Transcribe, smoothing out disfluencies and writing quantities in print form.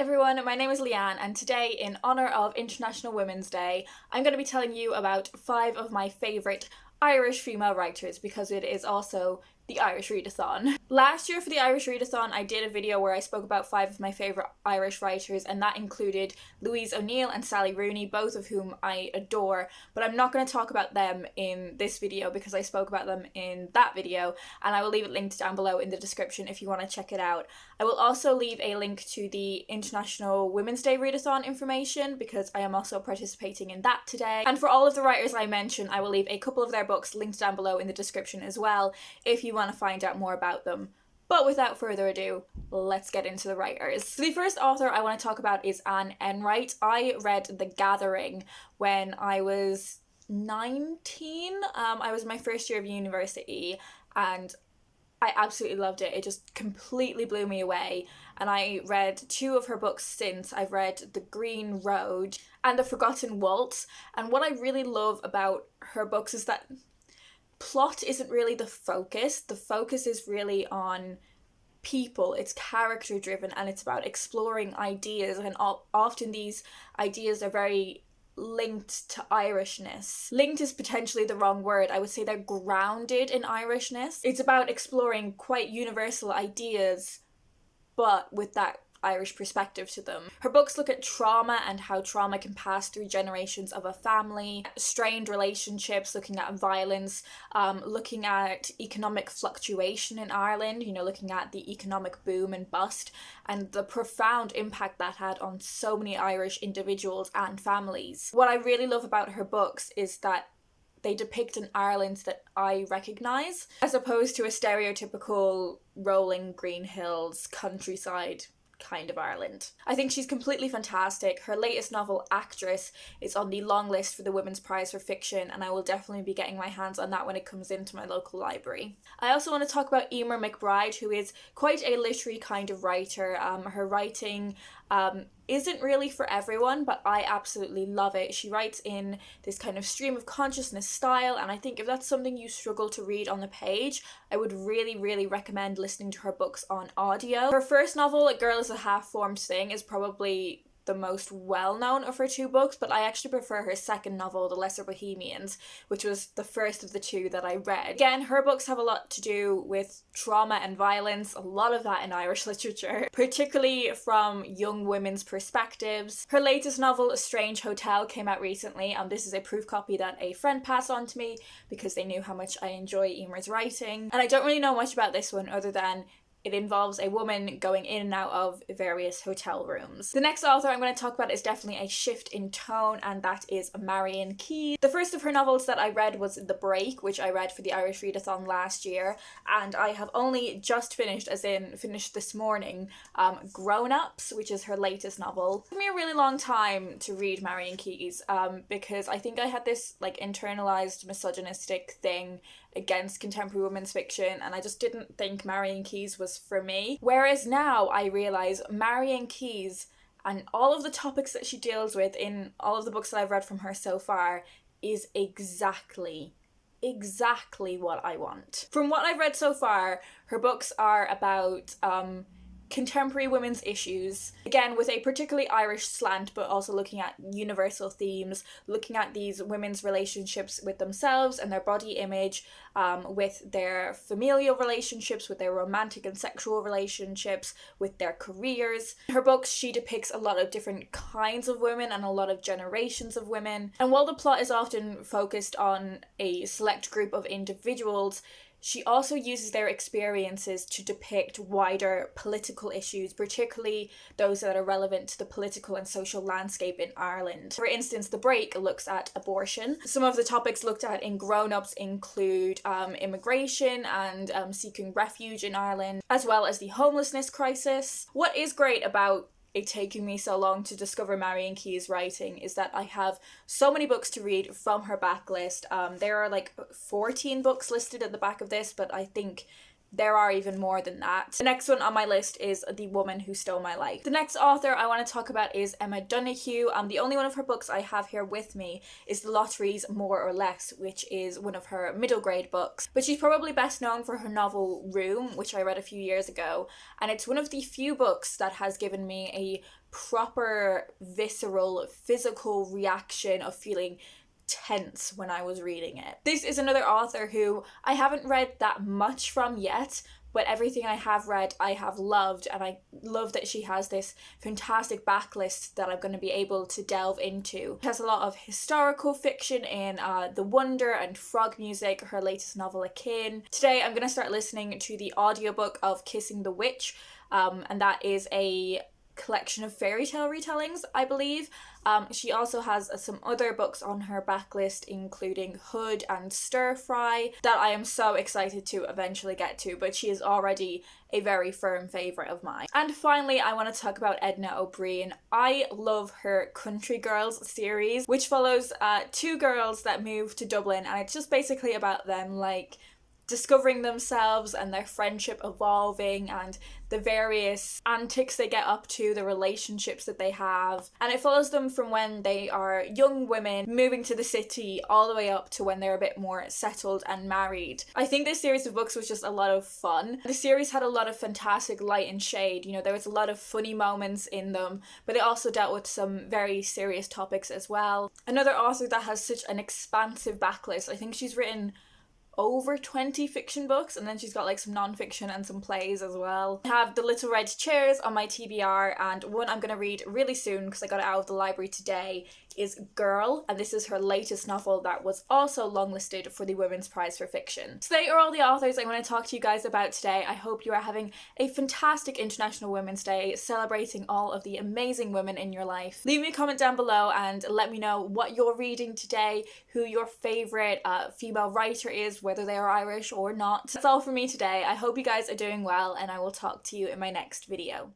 everyone, my name is Leanne, and today, in honour of International Women's Day, I'm going to be telling you about 5 of my favourite Irish female writers, because it is also the Irish Readathon. Last year for the Irish Readathon, I did a video where I spoke about 5 of my favourite Irish writers, and that included Louise O'Neill and Sally Rooney, both of whom I adore, but I'm not going to talk about them in this video because I spoke about them in that video, and I will leave it linked down below in the description if you want to check it out. I will also leave a link to the International Women's Day Readathon information because I am also participating in that today. And for all of the writers I mentioned, I will leave a couple of their books linked down below in the description as well if you want to find out more about them. But without further ado, let's get into the writers. So the first author I want to talk about is Anne Enright. I read The Gathering when I was 19. I was in my first year of university and I absolutely loved it. It just completely blew me away. And I read 2 of her books since. I've read The Green Road and The Forgotten Waltz. And what I really love about her books is that plot isn't really the focus. The focus is really on people. It's character driven and it's about exploring ideas, and often these ideas are very linked to Irishness. Linked is potentially the wrong word. I would say they're grounded in Irishness. It's about exploring quite universal ideas but with that Irish perspective to them. Her books look at trauma and how trauma can pass through generations of a family, strained relationships, looking at violence, looking at economic fluctuation in Ireland, looking at the economic boom and bust, and the profound impact that had on so many Irish individuals and families. What I really love about her books is that they depict an Ireland that I recognise, as opposed to a stereotypical rolling green hills countryside kind of Ireland. I think she's completely fantastic. Her latest novel, Actress, is on the long list for the Women's Prize for Fiction, and I will definitely be getting my hands on that when it comes into my local library. I also want to talk about Emer McBride, who is quite a literary kind of writer. Her writing isn't really for everyone, but I absolutely love it. She writes in this kind of stream of consciousness style, and I think if that's something you struggle to read on the page, I would really, really recommend listening to her books on audio. Her first novel, A Girl is a Half-Formed Thing, is probably the most well-known of her 2 books, but I actually prefer her second novel, The Lesser Bohemians, which was the first of the 2 that I read. Again, her books have a lot to do with trauma and violence, a lot of that in Irish literature, particularly from young women's perspectives. Her latest novel, A Strange Hotel, came out recently, and this is a proof copy that a friend passed on to me because they knew how much I enjoy Emer's writing. And I don't really know much about this one other than it involves a woman going in and out of various hotel rooms. The next author I'm going to talk about is definitely a shift in tone, and that is Marian Keyes. The first of her novels that I read was The Break, which I read for the Irish Readathon last year, and I have only just finished, as in finished this morning, Grown Ups, which is her latest novel. It took me a really long time to read Marian Keyes because I think I had this internalized misogynistic thing against contemporary women's fiction, and I just didn't think Marian Keyes was for me. Whereas now I realise Marian Keyes and all of the topics that she deals with in all of the books that I've read from her so far is exactly what I want. From what I've read so far, her books are about contemporary women's issues, again with a particularly Irish slant, but also looking at universal themes, looking at these women's relationships with themselves and their body image, with their familial relationships, with their romantic and sexual relationships, with their careers. In her books, she depicts a lot of different kinds of women and a lot of generations of women, and while the plot is often focused on a select group of individuals, she also uses their experiences to depict wider political issues, particularly those that are relevant to the political and social landscape in Ireland. For instance, The Break looks at abortion. Some of the topics looked at in Grown Ups include immigration and seeking refuge in Ireland, as well as the homelessness crisis. What is great about it taking me so long to discover Marian Keyes' writing is that I have so many books to read from her backlist. There are 14 books listed at the back of this, but I think there are even more than that. The next one on my list is The Woman Who Stole My Life. The next author I want to talk about is Emma Donoghue. The only one of her books I have here with me is The Lottery's More or Less, which is one of her middle grade books. But she's probably best known for her novel Room, which I read a few years ago, and it's one of the few books that has given me a proper, visceral, physical reaction of feeling tense when I was reading it. This is another author who I haven't read that much from yet, but everything I have read I have loved, and I love that she has this fantastic backlist that I'm going to be able to delve into. She has a lot of historical fiction in The Wonder and Frog Music, her latest novel Akin. Today I'm going to start listening to the audiobook of Kissing the Witch, and that is a collection of fairy tale retellings, I believe. She also has some other books on her backlist, including Hood and Stir Fry, that I am so excited to eventually get to, but she is already a very firm favourite of mine. And finally, I want to talk about Edna O'Brien. I love her Country Girls series, which follows two girls that move to Dublin, and it's just basically about them, like, discovering themselves and their friendship evolving and the various antics they get up to, the relationships that they have. And it follows them from when they are young women moving to the city all the way up to when they're a bit more settled and married. I think this series of books was just a lot of fun. The series had a lot of fantastic light and shade. You know, there was a lot of funny moments in them, but it also dealt with some very serious topics as well. Another author that has such an expansive backlist. I think she's written over 20 fiction books, and then she's got like some non-fiction and some plays as well. I have The Little Red Chairs on my TBR, and one I'm going to read really soon because I got it out of the library today is Girl, and this is her latest novel that was also longlisted for the Women's Prize for Fiction. So they are all the authors I want to talk to you guys about today. I hope you are having a fantastic International Women's Day, celebrating all of the amazing women in your life. Leave me a comment down below and let me know what you're reading today, who your favourite female writer is, whether they are Irish or not. That's all from me today. I hope you guys are doing well, and I will talk to you in my next video.